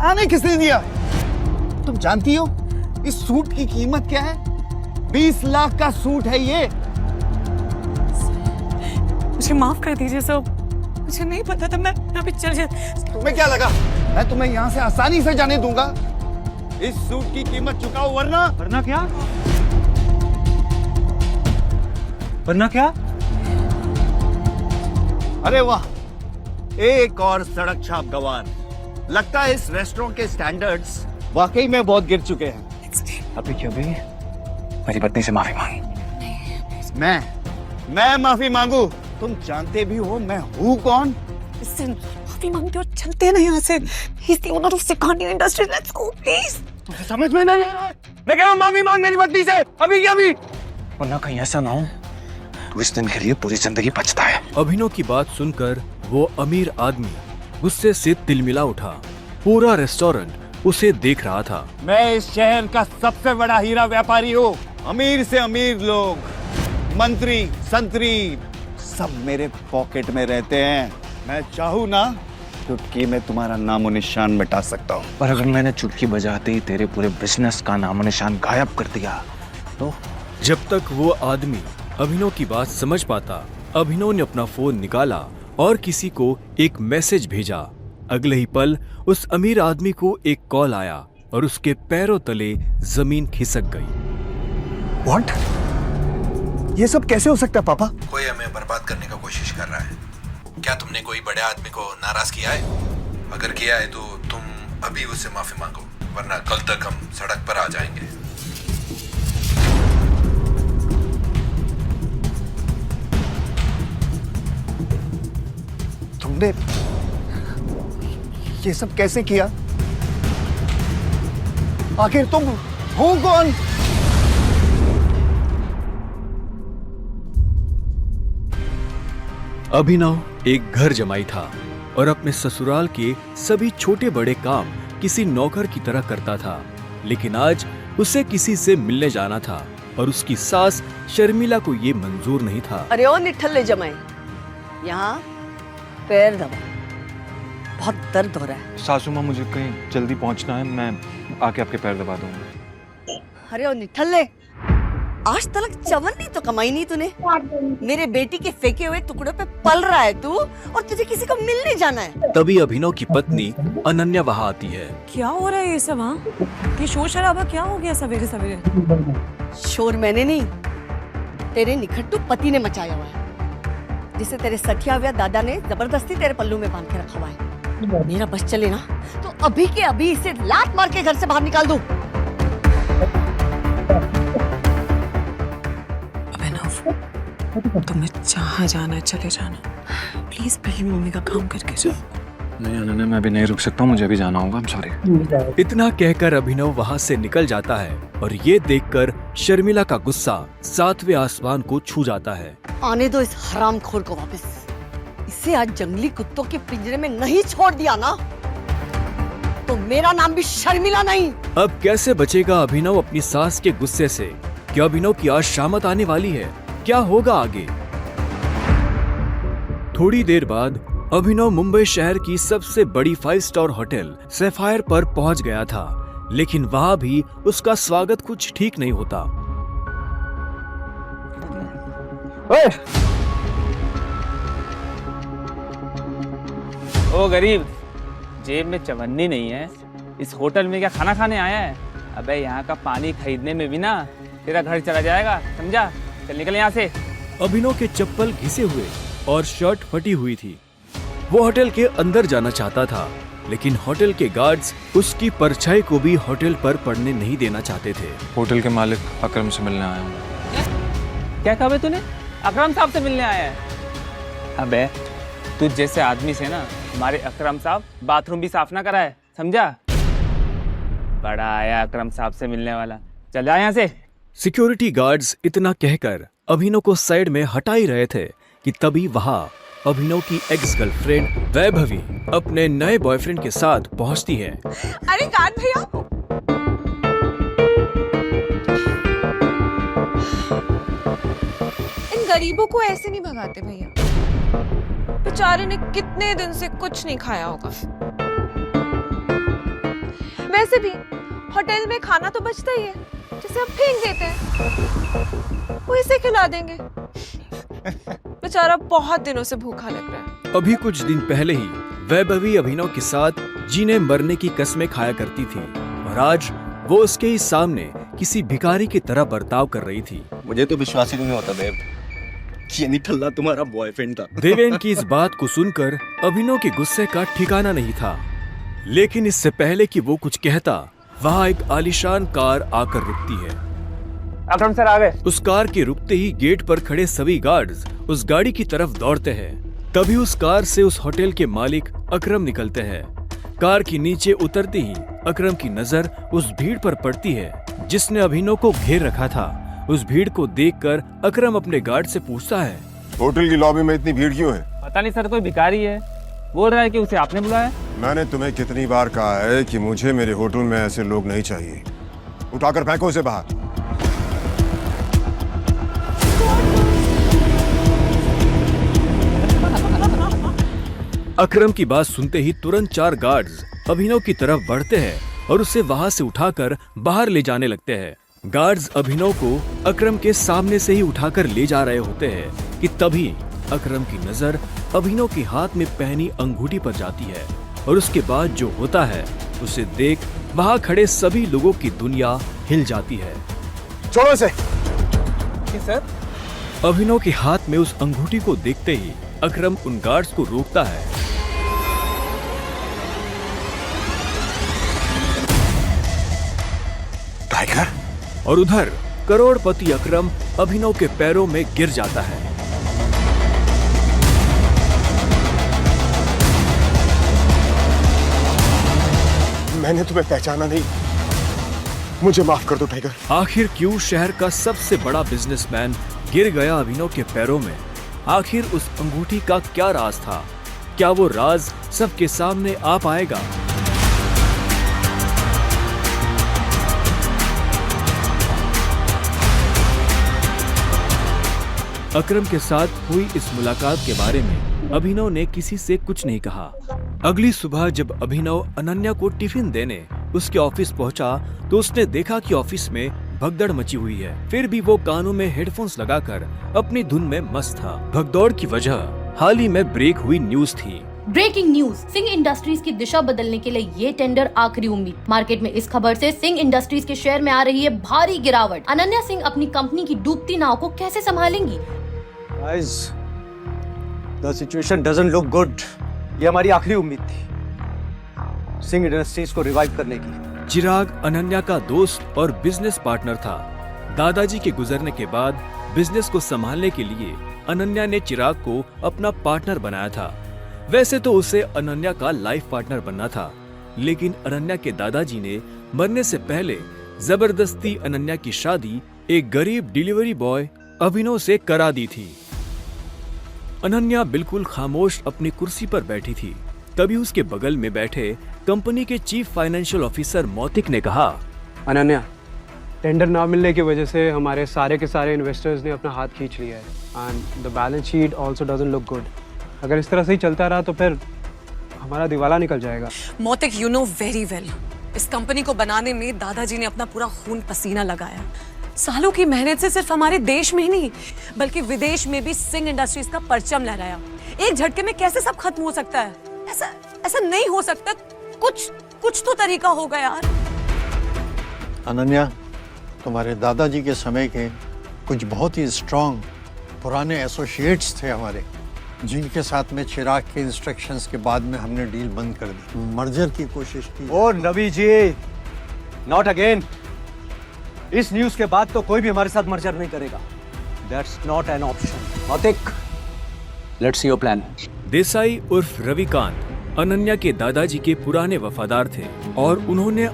आने किसने दिया? तुम जानती हो इस सूट की कीमत क्या है? 20 लाख का सूट है ये। मुझे माफ कर दीजिए सर, मुझे नहीं पता था। मैं अभी चल जाती। तुम्हें क्या लगा मैं तुम्हें यहाँ से आसानी से जाने दूंगा? इस सूट की कीमत चुकाओ वरना क्या? वरना क्या? अरे वाह, एक और सड़क छाप गवार। लगता है इस रेस्टोरेंट के स्टैंडर्ड्स वाकई में बहुत गिर चुके हैं। अभी क्यों भी मेरी पत्नी से माफी मांगी। मैं माफी मांगू? तुम जानते भी हो मैं हूँ कौन? माफी मांगते हो, चलते ना यहाँ से। He's the owner of Sikandi Industries. Let's go, please. तुझे समझ में नहीं आ रहा है? मैं कह रहा हूँ माफी मांग मेरी पत्नी से, अभी क्या भी। वरना कहीं ऐसा ना हो तू इस दिन के लिए पूरी जिंदगी पछता है। अभिनव की बात सुनकर वो अमीर आदमी गुस्से से तिलमिला उठा। पूरा रेस्टोरेंट उसे देख रहा था। मैं इस शहर का सबसे बड़ा हीरा व्यापारी हूँ। अमीर से अमीर लोग, मंत्री, संतरी सब मेरे पॉकेट में रहते हैं। मैं चाहूँ ना चुटकी में तुम्हारा नामो निशान मिटा सकता हूँ। पर अगर मैंने चुटकी बजाते ही तेरे पूरे बिजनेस का नामो निशान गायब कर दिया तो? जब तक वो आदमी अभिनव की बात समझ पाता, अभिनव ने अपना फोन निकाला और किसी को एक मैसेज भेजा। अगले ही पल उस अमीर आदमी को एक कॉल आया और उसके पैरों तले जमीन खिसक गई। What? ये सब कैसे हो सकता है पापा? कोई हमें बर्बाद करने का कोशिश कर रहा है। क्या तुमने कोई बड़े आदमी को नाराज किया है? अगर किया है तो तुम अभी उससे माफी मांगो, वरना कल तक हम सड़क पर आ जाएंगे। तुमने ये सब कैसे किया? आखिर तुम हो कौन? अभिनव एक घर जमाई था और अपने ससुराल के सभी छोटे बड़े काम किसी नौकर की तरह करता था। लेकिन आज उसे किसी से मिलने जाना था और उसकी सास शर्मिला को ये मंजूर नहीं था। अरे ओ निठल्ले जमाई, यहाँ पैर दबा, बहुत दर्द हो रहा है। सासू माँ मुझे कहीं जल्दी पहुँचना है, मैं आके आपके पैर दबा दूंगा। अरे ओ निठल्ले, आज तक चवन्नी तो कमाई नहीं तूने। मेरे बेटी के फेंके हुए टुकड़ों पे पल रहा है तू, और तुझे किसी को मिलने जाना है। तभी अभिनव की पत्नी अनन्या वहाँ आती है। क्या हो रहा है ये सब? हाँ, ये शोर शराबा क्या हो गया सवेरे सवेरे? शोर मैंने नहीं, तेरे निखट्टू पति ने मचाया हुआ है, जिसे तेरे सठिया हुआ दादा ने जबरदस्ती तेरे पल्लू में बांध के रखा हुआ है। मेरा बस चले ना तो अभी के अभी इसे लात मार के घर से बाहर निकाल दूं। तुम्हें जहाँ जाना है चले जाना, प्लीज पहले मम्मी का काम करके जाओ। नहीं अनन्या, मैं अभी नहीं रुक सकता, मुझे अभी जाना होगा। सॉरी। इतना कहकर अभिनव वहाँ से निकल जाता है और ये देखकर शर्मिला का गुस्सा 7वें आसमान को छू जाता है। आने दो इस हरामखोर को वापस। इसे आज जंगली कुत्तों के पिंजरे में नहीं छोड़ दिया ना तो मेरा नाम भी शर्मिला नहीं। अब कैसे बचेगा अभिनव अपनी सास के गुस्से से? क्या अभिनव की आज शामत आने वाली है? क्या होगा आगे? थोड़ी देर बाद अभिनव मुंबई शहर की सबसे बड़ी 5 स्टार होटल सैफायर पर पहुंच गया था, लेकिन वहां भी उसका स्वागत कुछ ठीक नहीं होता। ओ गरीब, जेब में चवन्नी नहीं है, इस होटल में क्या खाना खाने आया है? अबे यहाँ का पानी खरीदने में भी ना तेरा घर चला जाएगा, समझा? चल निकल यहाँ से। अभिनव के चप्पल घिसे हुए और शर्ट फटी हुई थी। वो होटल के अंदर जाना चाहता था, लेकिन होटल के गार्ड्स उसकी परछाई को भी होटल पर पड़ने नहीं देना चाहते थे। होटल के मालिक अकरम से मिलने आया हूँ। क्या कहा बे तूने? अकरम साहब से मिलने आया है? अबे तुझ जैसे आदमी से ना हमारे अकरम साहब बाथरूम भी साफ ना कराए, समझा? बड़ा आया अकरम साहब से मिलने वाला, चल जा यहाँ से। सिक्योरिटी गार्ड्स इतना कहकर अभिनव को साइड में हटा ही रहे थे कि तभी वहां अभिनव की एक्स गर्लफ्रेंड वैभवी अपने नए बॉयफ्रेंड के साथ पहुंचती है। अरे गार्ड भैया, इन गरीबों को ऐसे नहीं भगाते भैया। बेचारे ने कितने दिन से कुछ नहीं खाया होगा। वैसे भी होटल में खाना तो बचता ही है, जिसे हम फेंक देते हैं, वो इसे खिला देंगे। बेचारा बहुत दिनों से भूखा लग रहा है। अभी कुछ दिन पहले ही वैभवी अभिनव के साथ जीने मरने की कसमें खाया करती थी और आज वो उसके ही सामने किसी भिखारी की तरह बर्ताव कर रही थी। मुझे तो विश्वास ही नहीं होता बेब कि ये निठल्ला तुम्हारा बॉयफ्रेंड था। देवेन की इस बात को सुनकर अभिनव के गुस्से का ठिकाना नहीं था, लेकिन इससे पहले कि वो कुछ कहता, वहाँ एक आलीशान कार आकर रुकती है। अकरम सर आ गए। उस कार के रुकते ही गेट पर खड़े सभी गार्ड्स उस गाड़ी की तरफ दौड़ते हैं। तभी उस कार से उस होटल के मालिक अकरम निकलते हैं। कार के नीचे उतरते ही अकरम की नजर उस भीड़ पर पड़ती है जिसने अभिनव को घेर रखा था। उस भीड़ को देखकर अकरम अपने गार्ड से पूछता है, होटल की लॉबी में इतनी भीड़ क्यों है? पता नहीं सर, कोई भिखारी है, बोल रहा है कि उसे आपने बुलाया। मैंने तुम्हें कितनी बार कहा है कि मुझे मेरे होटल में ऐसे लोग नहीं चाहिए। उठाकर फेंको उसे बाहर। अकरम की बात सुनते ही तुरंत 4 गार्ड्स अभिनव की तरफ बढ़ते हैं और उसे वहां से उठाकर बाहर ले जाने लगते हैं। गार्ड्स अभिनव को अकरम के सामने से ही उठाकर ले जा रहे होते हैं कि तभी अकरम की नजर अभिनव के हाथ में पहनी अंगूठी पर जाती है और उसके बाद जो होता है उसे देख वहां खड़े सभी लोगों की दुनिया हिल जाती है। छोड़ो इसे। सर, अभिनव के हाथ में उस अंगूठी को देखते ही अकरम उन गार्ड्स को रोकता है। टाइगर। और उधर करोड़पति अकरम अभिनव के पैरों में गिर जाता है। मैंने तुम्हें पहचाना नहीं, मुझे माफ कर दो टाइगर। आखिर क्यों शहर का सबसे बड़ा बिजनेसमैन गिर गया अभिनव के पैरों में? आखिर उस अंगूठी का क्या राज था? क्या वो राज सबके सामने आ पाएगा? अकरम के साथ हुई इस मुलाकात के बारे में अभिनव ने किसी से कुछ नहीं कहा। अगली सुबह जब अभिनव अनन्या को टिफिन देने उसके ऑफिस पहुंचा तो उसने देखा कि ऑफिस में भगदड़ मची हुई है। फिर भी वो कानों में हेडफोन्स लगाकर अपनी धुन में मस्त था। भगदौड़ की वजह हाल ही में ब्रेक हुई न्यूज थी। ब्रेकिंग न्यूज, सिंह इंडस्ट्रीज की दिशा बदलने के लिए ये टेंडर आखिरी उम्मीद। मार्केट में इस खबर से सिंह इंडस्ट्रीज के शेयर में आ रही है भारी गिरावट। अनन्या सिंह अपनी कंपनी की डूबती नाव को कैसे संभालेंगी? Guys, the situation doesn't look good. ये हमारी आखिरी उम्मीद थी सिंह इंडस्ट्रीज को रिवाइव करने की। चिराग अनन्या का दोस्त और बिजनेस पार्टनर था। दादाजी के गुजरने के बाद बिजनेस को संभालने के लिए अनन्या ने चिराग को अपना पार्टनर बनाया था। वैसे तो उसे अनन्या का लाइफ पार्टनर बनना था, लेकिन अनन्या के दादाजी ने मरने से पहले जबरदस्ती अनन्या की शादी एक गरीब डिलीवरी बॉय अभिनव से करा दी थी। अनन्या बिल्कुल खामोश अपनी कुर्सी पर बैठी थी। तभी उसके बगल में बैठे कंपनी के चीफ फाइनेंशियल ऑफिसर मौतिक ने कहा, अनन्या, टेंडर ना मिलने की वजह से हमारे सारे के सारे इन्वेस्टर्स ने अपना हाथ खींच लिया है and the balance sheet also doesn't look good. अगर इस तरह से ही चलता रहा तो फिर हमारा दिवाला निकल जाएगा। मोतिक, यू नो वेरी वेल, इस कंपनी को बनाने में दादाजी ने अपना पूरा खून पसीना लगाया। सालों की मेहनत से सिर्फ हमारे देश में ही नहीं बल्कि विदेश में भी सिंह इंडस्ट्रीज का परचम लहराया। एक झटके में कैसे सब खत्म हो सकता है? ऐसा नहीं हो सकता। कुछ तो तरीका होगा यार। अनन्या, तुम्हारे दादाजी के समय के कुछ बहुत ही स्ट्रांग पुराने एसोसिएट्स थे हमारे, जिनके साथ में चिराग के इंस्ट्रक्शंस के बाद में हमने डील बंद कर दी, मर्जर की कोशिश की। ओ नबी जी, नॉट अगेन। इस न्यूज के बाद तो कोई भी हमारे साथ मर्जर नहीं करेगा। That's not an option. Mautik, let's see your plan. Desai उर्फ रविकांत अनन्या के दादाजी के पुराने वफादार थे और उन्होंने